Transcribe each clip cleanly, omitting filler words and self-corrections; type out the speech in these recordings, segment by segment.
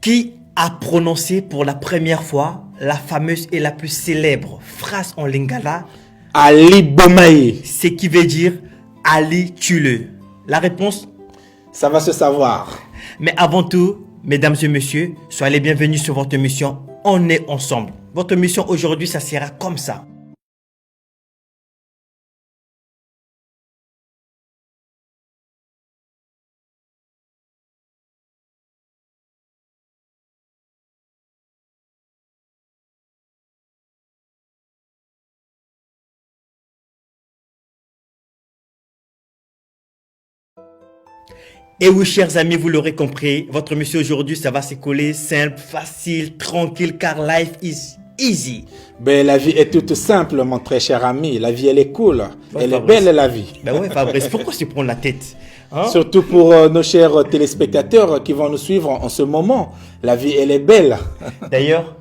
Qui a prononcé pour la première fois la fameuse et la plus célèbre phrase en lingala Ali Bomaye. Ce qui veut dire Ali tue-le. La réponse? Ça va se savoir. Mais avant tout, mesdames et messieurs, soyez les bienvenus sur votre émission On est ensemble. Votre mission aujourd'hui, ça sera comme ça. Et oui, chers amis, vous l'aurez compris, votre mission aujourd'hui, ça va s'écouler simple, facile, tranquille, car life is easy. Ben, la vie est toute simple, mon très cher ami. La vie, elle est cool. Ouais, elle est Fabrice. belle, la vie. Ben ouais, Fabrice, pourquoi tu prends la tête, hein? Surtout pour nos chers téléspectateurs qui vont nous suivre en ce moment. La vie, elle est belle. D'ailleurs,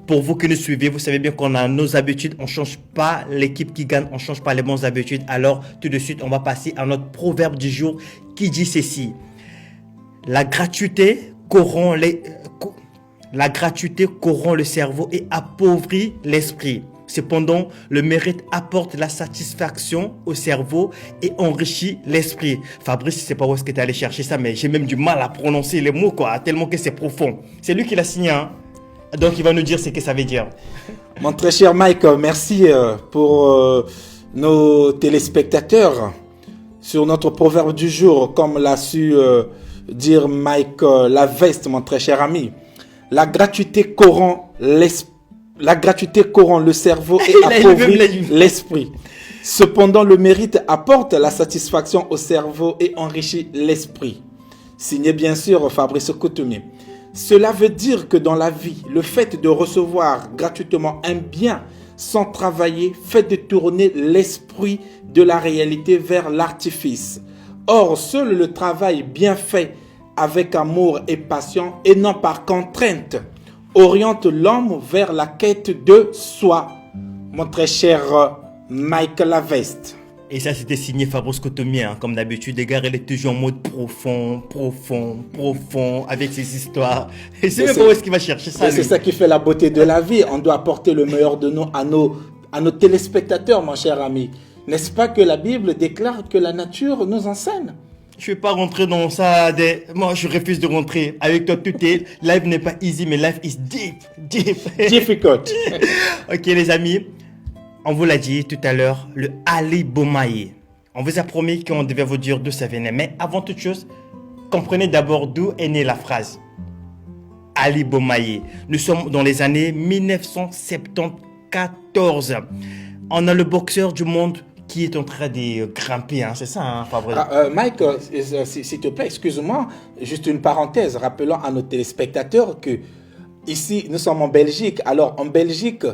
pour vous qui nous suivez, vous savez bien qu'on a nos habitudes, on ne change pas l'équipe qui gagne, on ne change pas les bonnes habitudes. Alors, tout de suite, on va passer à notre proverbe du jour qui dit ceci. La gratuité corrompt le cerveau et appauvrit l'esprit. Cependant, le mérite apporte la satisfaction au cerveau et enrichit l'esprit. Fabrice, je ne sais pas où est-ce que tu es allé chercher ça, mais j'ai même du mal à prononcer les mots, quoi, tellement que c'est profond. C'est lui qui l'a signé, hein? Donc, il va nous dire ce que ça veut dire. Mon très cher Mike, merci pour nos téléspectateurs. Sur notre proverbe du jour, comme l'a su dire Mike Laveste, mon très cher ami. La gratuité corrompt le cerveau et appauvrit l'esprit. Cependant, le mérite apporte la satisfaction au cerveau et enrichit l'esprit. Signé bien sûr Fabrice Coutumier. Cela veut dire que dans la vie, le fait de recevoir gratuitement un bien sans travailler fait détourner l'esprit de la réalité vers l'artifice. Or, seul le travail bien fait avec amour et passion et non par contrainte oriente l'homme vers la quête de soi. Mon très cher Mike Laveste. Et ça, c'était signé Fabrice Coutumier, hein. Comme d'habitude, les gars, il est toujours en mode profond, avec ses histoires. Et c'est même pas où est-ce qu'il va chercher ça. C'est ça qui fait la beauté de la vie. On doit apporter le meilleur de nous à nos téléspectateurs, mon cher ami. N'est-ce pas que la Bible déclare que la nature nous enseigne? Je ne vais pas rentrer dans ça. Moi, je refuse de rentrer. Avec toi, tout est. Life n'est pas easy, mais life is deep. Difficult. Ok, les amis. On vous l'a dit tout à l'heure, le Ali Bomaye. On vous a promis qu'on devait vous dire d'où ça venait. Mais avant toute chose, comprenez d'abord d'où est née la phrase. Ali Bomaye. Nous sommes dans les années 1974. On a le boxeur du monde qui est en train de grimper, hein, c'est ça, hein, Fabrice? Mike, s'il te plaît, excuse-moi, juste une parenthèse, rappelons à nos téléspectateurs que ici, nous sommes en Belgique. Alors, en Belgique,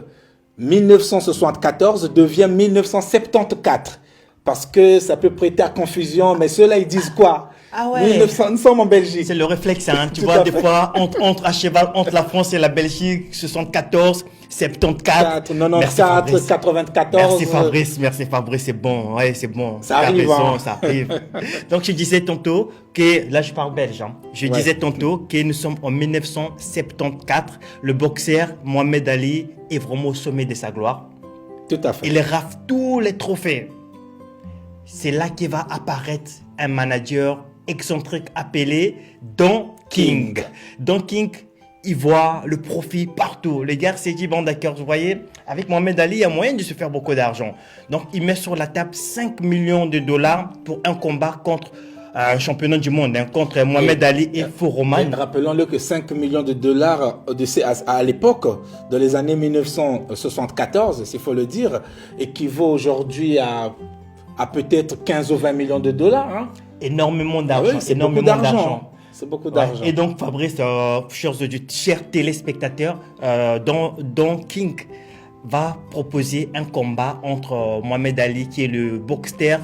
1974 devient 1974. Parce que ça peut prêter à confusion, mais ceux-là, ils disent quoi? Ah ouais. Nous sommes en Belgique. C'est le réflexe, hein. Tu vois, des fois, entre à cheval entre la France et la Belgique, 74, 74. 94, 94. Merci Fabrice, c'est bon. Ouais, c'est bon. Ça arrive, hein. Ça arrive. Donc, je disais tantôt que, là, je parle belge, hein. Disais tantôt que nous sommes en 1974. Le boxeur Mohamed Ali est vraiment au sommet de sa gloire. Tout à fait. Il rafle tous les trophées. C'est là qu'il va apparaître un manager excentrique appelé Don King. Don King, il voit le profit partout. Les gars s'est dit, bon d'accord, vous voyez, avec Mohamed Ali, il y a moyen de se faire beaucoup d'argent. Donc, il met sur la table 5 millions de dollars pour un combat contre un championnat du monde, hein, contre Mohamed Ali et Foreman. Rappelons-le que 5 millions de dollars à l'époque, dans les années 1974, s'il faut le dire, équivaut aujourd'hui à peut-être 15 ou 20 millions de dollars. Hein. Énormément d'argent. Ah oui, c'est beaucoup d'argent. C'est beaucoup d'argent. Et donc, Fabrice, chers téléspectateurs, Don King va proposer un combat entre Mohamed Ali, qui est le boxeur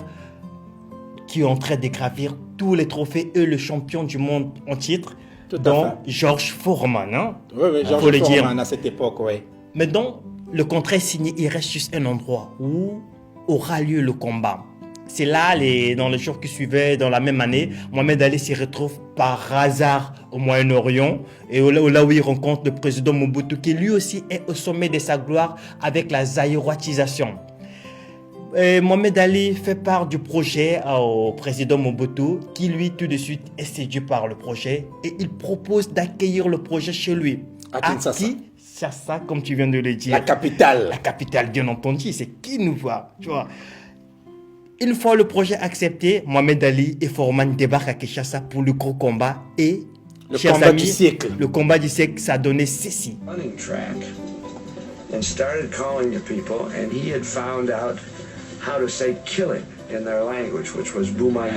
qui est en train de gravir tous les trophées et le champion du monde en titre, dont George Foreman. Hein? Oui, George Foreman à cette époque, oui. Mais donc, le contrat est signé, il reste juste un endroit où aura lieu le combat. C'est là, dans les jours qui suivaient, dans la même année, Mohamed Ali se retrouve par hasard au Moyen-Orient et là où il rencontre le président Mobutu qui lui aussi est au sommet de sa gloire avec la zaïroitisation. Mohamed Ali fait part du projet au président Mobutu qui lui tout de suite est séduit par le projet et il propose d'accueillir le projet chez lui. À Kinshasa. Kinshasa, comme tu viens de le dire. La capitale. La capitale, bien entendu, c'est qui nous voit, tu vois. Une fois le projet accepté, Mohamed Ali et Foreman débarquent à Kinshasa pour le gros combat et, le combat du siècle. Le combat du siècle, ça a donné ceci. Running track and started calling to people, and he had found out how to say killing in their language, which was Boumaye.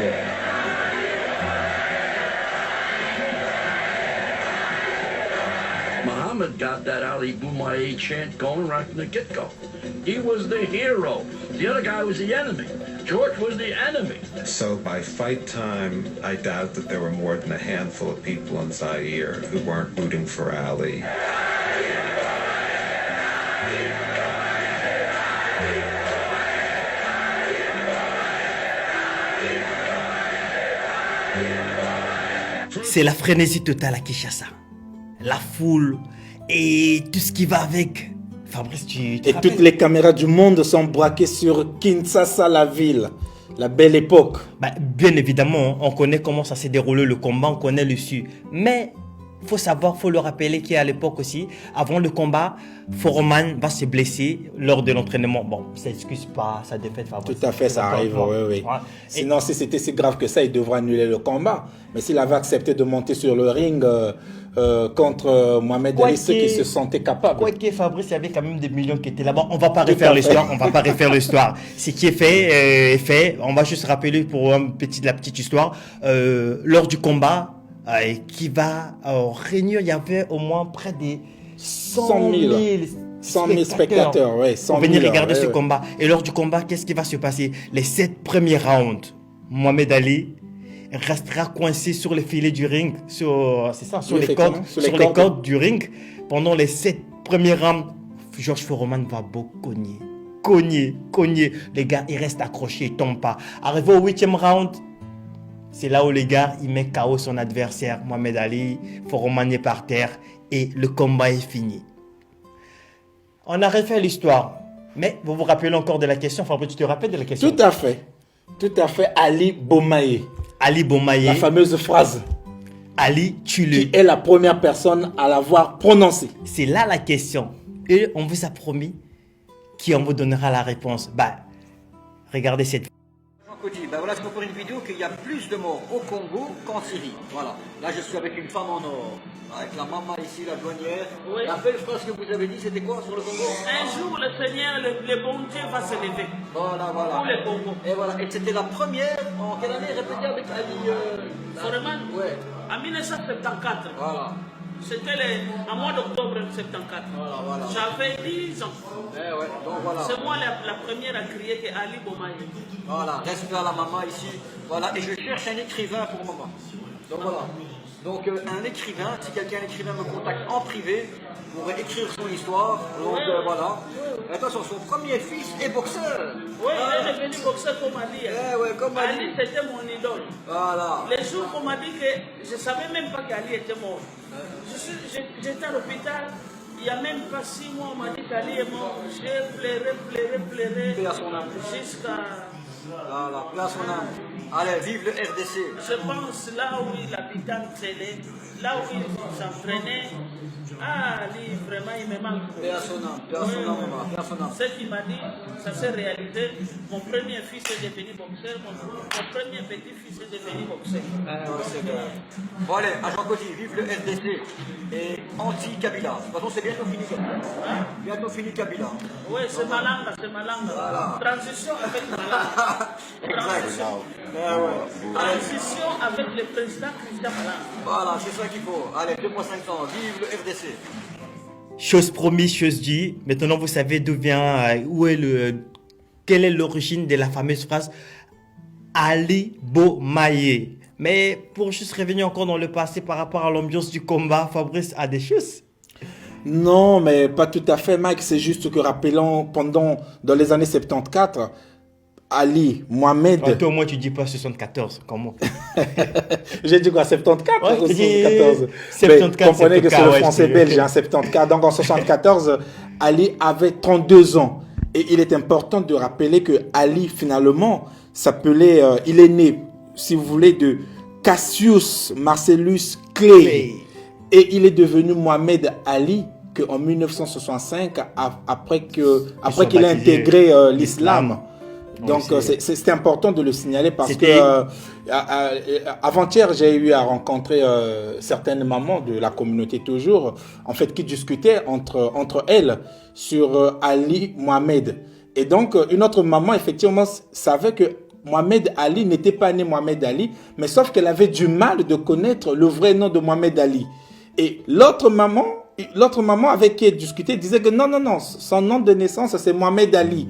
Muhammad got that Ali Boumaye chant going right from the get-go. He was the hero. The other guy was the enemy. George was the enemy. So by fight time, I doubt that there were more than a handful of people in Zaire who weren't rooting for Ali. C'est la frénésie totale à Kinshasa. La foule et tout ce qui va avec. Fabrice, et toutes les caméras du monde sont braquées sur Kinshasa, la ville. La belle époque. Bien évidemment, on connaît comment ça s'est déroulé le combat, on connaît l'issue. Mais il faut savoir, il faut le rappeler qu'à l'époque aussi, avant le combat, Foreman va se blesser lors de l'entraînement. Bon, ça n'excuse pas sa défaite, Fabrice. Tout à fait, ça arrive, oui. Ouais. Sinon, si c'était si grave que ça, il devrait annuler le combat. Mais s'il avait accepté de monter sur le ring contre Mohamed Ali, ceux qui se sentaient capables. Quoique Fabrice, il y avait quand même des millions qui étaient là-bas. On ne va pas refaire l'histoire, on va pas refaire l'histoire. Ce qui est fait est fait. On va juste rappeler pour la petite histoire. Lors du combat, qui va réunir, il y avait au moins près de 100 000 spectateurs pour venir regarder ce combat. Et lors du combat, qu'est-ce qui va se passer? Les 7 premiers rounds, Mohamed Ali restera coincé sur les filets du ring, sur les cordes du ring. Pendant les 7 premiers rounds, Georges Foreman va beaucoup cogner. Les gars, ils restent accrochés, ils ne tombent pas. Arrivé au 8e round, c'est là où les gars, il met KO son adversaire, Mohamed Ali. Foreman est par terre et le combat est fini. On a refait l'histoire. Mais vous vous rappelez encore de la question, Fabrice, tu te rappelles de la question? Tout à fait. Ali Boumaye. Ali Boumaye. La fameuse phrase. Ali, tue-le. Qui est la première personne à l'avoir prononcée. C'est là la question. Et on vous a promis qu'on vous donnera la réponse. Regardez cette voilà, je peux faire une vidéo qu'il y a plus de morts au Congo qu'en Syrie. Voilà. Là, je suis avec une femme en or. Avec la maman ici, la douanière. Oui. La belle phrase que vous avez dit, c'était quoi sur le Congo? Un jour, le Seigneur, le bon Dieu va se lever. Voilà. Pour le Congo. Et voilà. Et c'était la première, en quelle année répétée avec Ali Foreman? Ouais. En 1974. Voilà. C'était en mois d'octobre 1974. Voilà. J'avais 10 ans. Ouais. Donc voilà. C'est moi la première à crier que Ali Boumaye. Voilà, respect à la maman ici. Voilà, et je cherche un écrivain pour maman. Donc voilà. Donc un écrivain, si un écrivain me contacte en privé, pourrait écrire son histoire. Donc voilà. Attention, son premier fils est boxeur. Oui, il est devenu boxeur comme Ali. Comme Ali. Ali, c'était mon idole. Voilà. Les jours qu'on m'a dit que je ne savais même pas qu'Ali était mort. J'étais à l'hôpital. Il n'y a même pas 6 mois, on m'a dit qu'Ali est mort. J'ai pleuré. Paix à son âme. Jusqu'à... Voilà, paix à son âme. Allez, vive le RDC. Je pense là où il habitait en Télé, là où il s'entraînait. Ali, vraiment, il me manque. Paix à son âme, maman, paix à son âme. Ce qu'il m'a dit, ça s'est réalisé. Mon premier fils est devenu boxeur, mon premier petit-fils est devenu boxeur. C'est clair. Bon, allez, Agent Coty, vive le RDC et anti-Kabila. De toute façon, c'est bientôt fini Kabila. Bientôt fini Kabila. Oui, c'est Malanga. Voilà. Transition avec Malanga. Exact. Transition avec le président Christian Malanga. Voilà, c'est ça qu'il faut. Allez, 2 mois 5 ans, vive le RDC. Chose promise, chose dit. Maintenant, vous savez d'où vient, quelle est l'origine de la fameuse phrase Ali Boumaye. Mais pour juste revenir encore dans le passé par rapport à l'ambiance du combat, Fabrice a des choses. Non, mais pas tout à fait, Mike. C'est juste que, rappelons, dans les années 74, Ali Mohamed. Toi, au moins, tu dis pas 74. Comment? J'ai dit quoi, 74 Ouais, ou j'ai dit 74? 74, comprenez que c'est le ouais, français belge, hein, 74. Donc en 74, Ali avait 32 ans. Et il est important de rappeler que Ali, finalement, s'appelait, il est né, si vous voulez, de Cassius Marcellus Clay. Et il est devenu Mohamed Ali qu'en 1965, après qu'il ait intégré l'islam. Donc c'est important de le signaler parce que avant-hier, j'ai eu à rencontrer certaines mamans de la communauté toujours, en fait, qui discutaient entre elles sur Ali Mohamed. Et donc, une autre maman, effectivement, savait que Mohamed Ali n'était pas né Mohamed Ali, mais sauf qu'elle avait du mal de connaître le vrai nom de Mohamed Ali. Et l'autre maman avec qui elle discutait disait que non, son nom de naissance, c'est Mohamed Ali.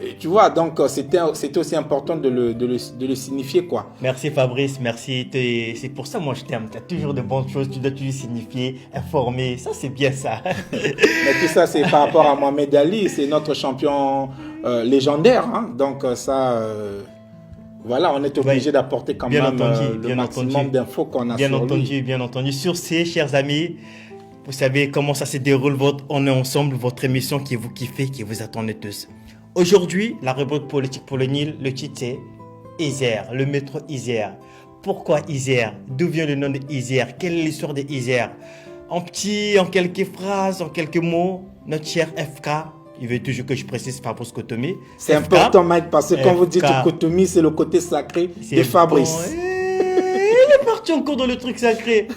Et tu vois, donc c'était aussi important de le signifier, quoi. Merci Fabrice, merci. C'est pour ça, moi, je t'aime. Tu as toujours de bonnes choses, tu dois toujours signifier, informer. Ça, c'est bien ça. Mais tout ça, c'est par rapport à Mohamed Ali. C'est notre champion légendaire. Hein. Donc ça, voilà, on est obligé d'apporter quand même le maximum d'infos qu'on a sur lui. Bien entendu. Sur ces, chers amis, vous savez comment ça se déroule, On est ensemble, votre émission qui vous kiffez, qui vous attendez tous. Aujourd'hui, la rubrique politique pour le Nil, le titre c'est Isère, le métro Isère. Pourquoi Isère? D'où vient le nom de Isère? Quelle est l'histoire de Isère? En quelques phrases, en quelques mots, notre cher FK, il veut toujours que je précise Fabrice Kotomi. C'est important, Mike, parce que quand vous dites Kotomi, c'est le côté sacré de Fabrice. Il est parti encore dans le truc sacré.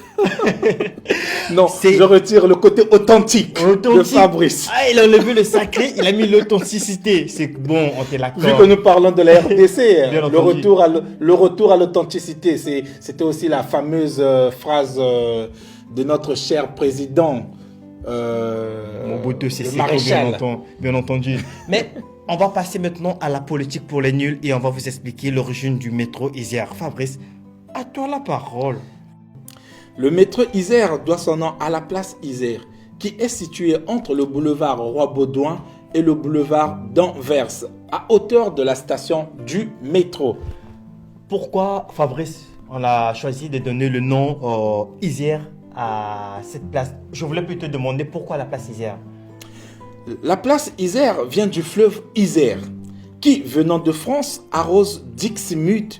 Non, je retire le côté authentique de Fabrice. Ah, il a enlevé le sacré, il a mis l'authenticité. C'est bon, on est d'accord. Vu que nous parlons de la RDC, le retour à l'authenticité, c'était aussi la fameuse phrase de notre cher président. Mobutu Sese Seko, bien entendu. Mais on va passer maintenant à la politique pour les nuls et on va vous expliquer l'origine du métro Isère. Fabrice, à toi la parole. Le métro Isère doit son nom à la place Isère, qui est située entre le boulevard Roi-Baudouin et le boulevard d'Anvers, à hauteur de la station du métro. Pourquoi, Fabrice, on a choisi de donner le nom Isère à cette place? Je voulais plutôt demander pourquoi la place Isère. La place Isère vient du fleuve Isère, qui, venant de France, arrose Dixmude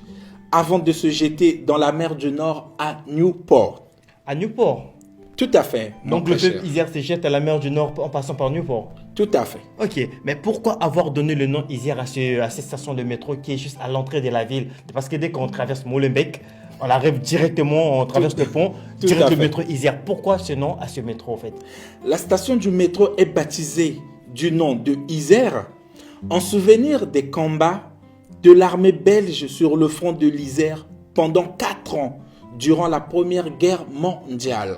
avant de se jeter dans la mer du Nord à Newport. À Newport? Tout à fait. Donc le fleuve Isère se jette à la mer du Nord en passant par Newport? Tout à fait. Ok, mais pourquoi avoir donné le nom Isère à cette station de métro qui est juste à l'entrée de la ville? Parce que dès qu'on traverse Molenbeek, on arrive directement, on traverse le pont, direct le métro Isère. Pourquoi ce nom à ce métro en fait? La station du métro est baptisée du nom de Isère en souvenir des combats de l'armée belge sur le front de l'Isère pendant 4 ans durant la Première Guerre mondiale.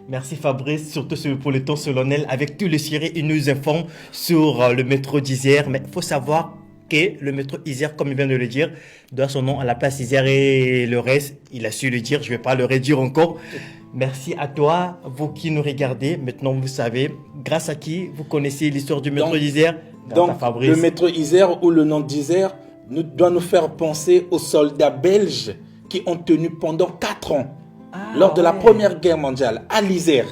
Merci Fabrice, surtout pour le temps solennel. Avec tout le ciré, il nous informe sur le métro d'Isère. Mais il faut savoir que le métro Isère, comme il vient de le dire, doit son nom à la place Isère et le reste, il a su le dire. Je ne vais pas le redire encore. Merci à toi, vous qui nous regardez. Maintenant, vous savez, grâce à qui vous connaissez l'histoire du métro d'Isère. Donc, le métro Isère ou le nom d'Isère doit nous faire penser aux soldats belges qui ont tenu pendant 4 ans lors de la Première Guerre mondiale à l'Isère.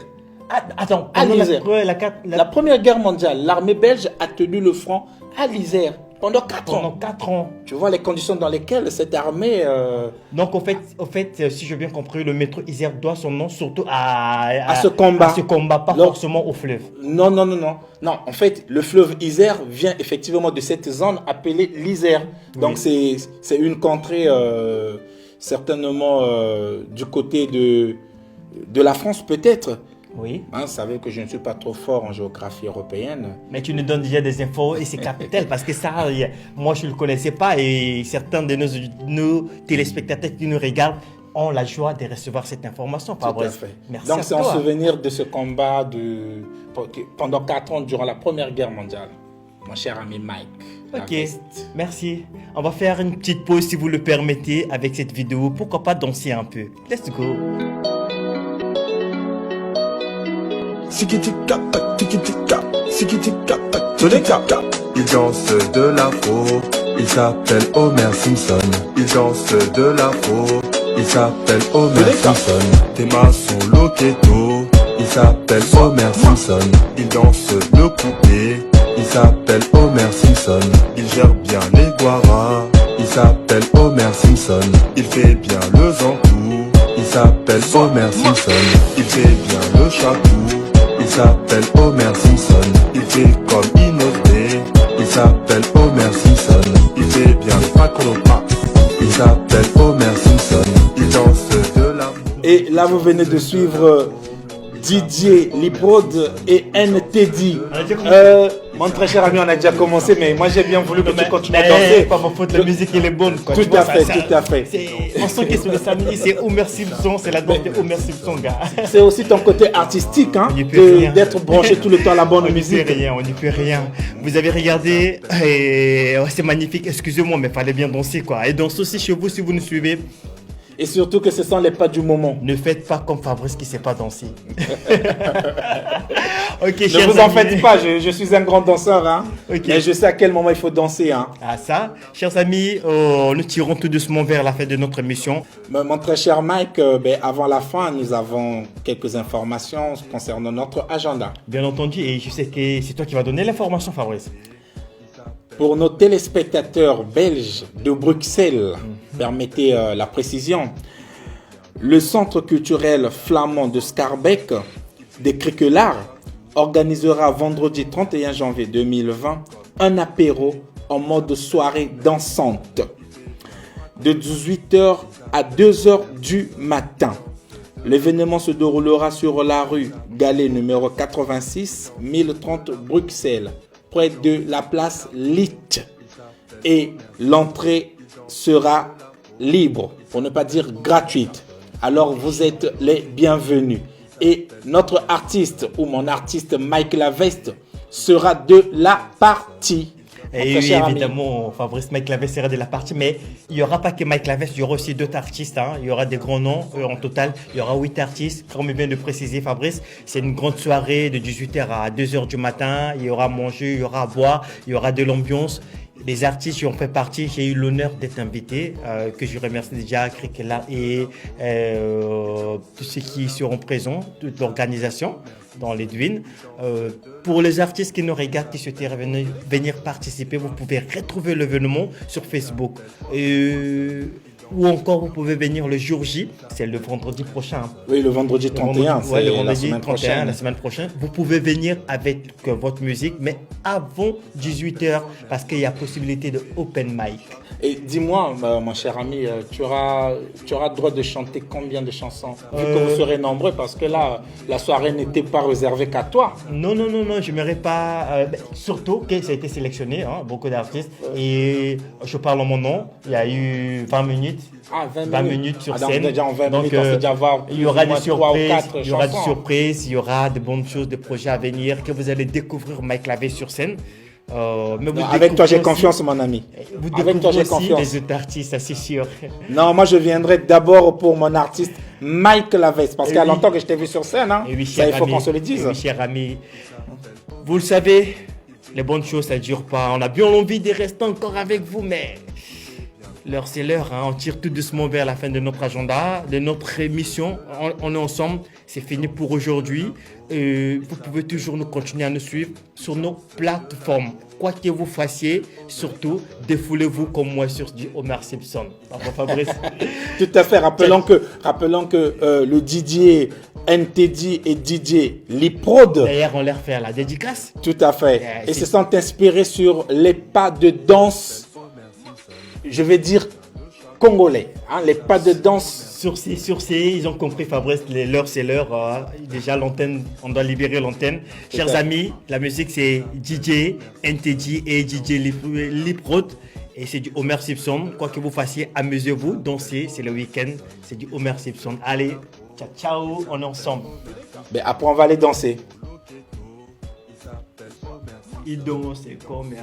Attends, à l'Isère. La Première Guerre mondiale, l'armée belge a tenu le front à l'Isère pendant 4 ans. Pendant 4 ans. Tu vois les conditions dans lesquelles cette armée... Donc, au fait, si j'ai bien compris, le métro Isère doit son nom surtout à ce combat. À ce combat, pas forcément au fleuve. Non. Non, en fait, le fleuve Isère vient effectivement de cette zone appelée l'Isère. Donc, c'est une contrée certainement du côté de la France peut-être. Oui. Vous savez que je ne suis pas trop fort en géographie européenne. Mais tu nous donnes déjà des infos et c'est capital parce que ça, moi je ne le connaissais pas et certains de nos téléspectateurs qui nous regardent ont la joie de recevoir cette information. Tout à fait. Merci. Donc c'est en souvenir de ce combat pendant 4 ans durant la Première Guerre mondiale. Mon cher ami Mike. Ok, merci. On va faire une petite pause si vous le permettez avec cette vidéo. Pourquoi pas danser un peu? Let's go. Sikitika, tikitika, sikitika, tikitika. Ils dansent de l'afro il s'appelle Homer Simpson. Il danse de l'afro, il s'appelle Homer Simpson. Tes mains sont loquetto, il s'appelle Homer Simpson. Il danse le coupé, il s'appelle Homer Simpson. Il gère bien les guaras, il s'appelle Homer Simpson. Il fait bien le zantou, il s'appelle Homer Simpson. Il fait bien le chatou, il s'appelle Homer Simpson. Il fait comme Innoté, il s'appelle Homer Simpson. Il fait bien le pacolopa, il s'appelle Homer Simpson. Il danse de l'amour. Et là, vous venez de suivre DJ Liprod et NTD. Mon très cher ami, on a déjà commencé, mais moi j'ai bien voulu que tu continues à danser. Pas ma faute, la musique elle est bonne. Quoi. Tout à fait, tout à fait. On sent que sur le samedi, c'est Homer Simpson, c'est la danse de Homer Simpson, gars. C'est aussi ton côté artistique, hein, d'être branché tout le temps à la bonne musique. On n'y peut rien. Vous avez regardé, et c'est magnifique, excusez-moi, mais il fallait bien danser, quoi. Et danse aussi chez vous si vous nous suivez. Et surtout que ce sont les pas du moment. Ne faites pas comme Fabrice qui ne sait pas danser. Ok, ne vous en faites pas, je suis un grand danseur. Hein. Okay. Mais je sais à quel moment il faut danser. Hein. Ah ça, chers amis, nous tirons tout doucement vers la fin de notre émission. Mon très cher Mike, avant la fin, nous avons quelques informations concernant notre agenda. Bien entendu, et je sais que c'est toi qui vas donner l'information, Fabrice. Pour nos téléspectateurs belges de Bruxelles, permettez la précision, le Centre culturel flamand de Schaerbeek, des Criquelards, organisera vendredi 31 janvier 2020 un apéro en mode soirée dansante de 18h à 2h du matin. L'événement se déroulera sur la rue Gallet numéro 86, 1030 Bruxelles, près de la place Lit. Et l'entrée sera libre, pour ne pas dire gratuite. Alors vous êtes les bienvenus. Et notre artiste, ou mon artiste Mike Laveste, sera de la partie. Et oui, évidemment, Fabrice Mike Laveste sera de la partie, mais il n'y aura pas que Mike Laveste, il y aura aussi d'autres artistes. Hein. Il y aura des grands noms. En total, il y aura 8 artistes. Comme vient de préciser Fabrice, c'est une grande soirée de 18h à 2h du matin. Il y aura à manger, il y aura à boire, il y aura de l'ambiance. Les artistes qui ont fait partie, j'ai eu l'honneur d'être invité, que je remercie déjà Criquelards et tous ceux qui seront présents, toute l'organisation dans les Douines. Pour les artistes qui nous regardent, qui souhaiteraient venir participer, vous pouvez retrouver l'événement sur Facebook. Ou encore, vous pouvez venir le jour J, c'est le vendredi prochain. Oui, le vendredi 31, c'est le vendredi 31, la semaine prochaine. Vous pouvez venir avec votre musique, mais avant 18h, parce qu'il y a possibilité de open mic. Et dis-moi, mon cher ami, tu auras le droit de chanter combien de chansons vu que vous serez nombreux, parce que là, la soirée n'était pas réservée qu'à toi. Non, je n'aimerais pas. Surtout que ça a été sélectionné, hein, beaucoup d'artistes. Et je parle en mon nom, il y a eu 20 minutes. Ah, 20 minutes sur scène. Déjà en 20 donc, minutes, on fait déjà avoir il y aura des surprises, il y aura chansons. des surprises, il y aura de bonnes choses, des projets à venir que vous allez découvrir Mike Laveste sur scène. Mais avec toi, j'ai confiance, mon ami. Vous avec toi, j'ai confiance. Les autres artistes, ça c'est sûr. Non, moi, je viendrai d'abord pour mon artiste Mike Laveste, parce qu'il y a longtemps que je t'ai vu sur scène. Hein. Oui, ça, il faut qu'on se le dise. Oui, cher ami. Vous le savez, les bonnes choses, ça ne dure pas. On a bien envie de rester encore avec vous, mais l'heure, c'est l'heure. Hein. On tire tout doucement vers la fin de notre agenda, de notre émission. On est ensemble. C'est fini pour aujourd'hui. Vous pouvez toujours nous continuer à nous suivre sur nos plateformes. Quoi que vous fassiez, surtout, défoulez-vous comme moi sur du Homer Simpson. Fabrice. Tout à fait. Rappelons que le DJ NTD et DJ Liprod. D'ailleurs, on leur fait la dédicace. Tout à fait. Et se sont inspirés sur les pas de danse, je vais dire, congolais. Hein, les pas de danse. Sur ces, ils ont compris, Fabrice, l'heure c'est l'heure. Déjà, l'antenne, on doit libérer l'antenne. Chers amis, la musique c'est DJ NTD et DJ Liprod. Et c'est du Homer Simpson. Quoi que vous fassiez, amusez-vous, dansez, c'est le week-end. C'est du Homer Simpson. Allez, ciao, ciao, on est ensemble. Ben après, on va aller danser. Il danse comme...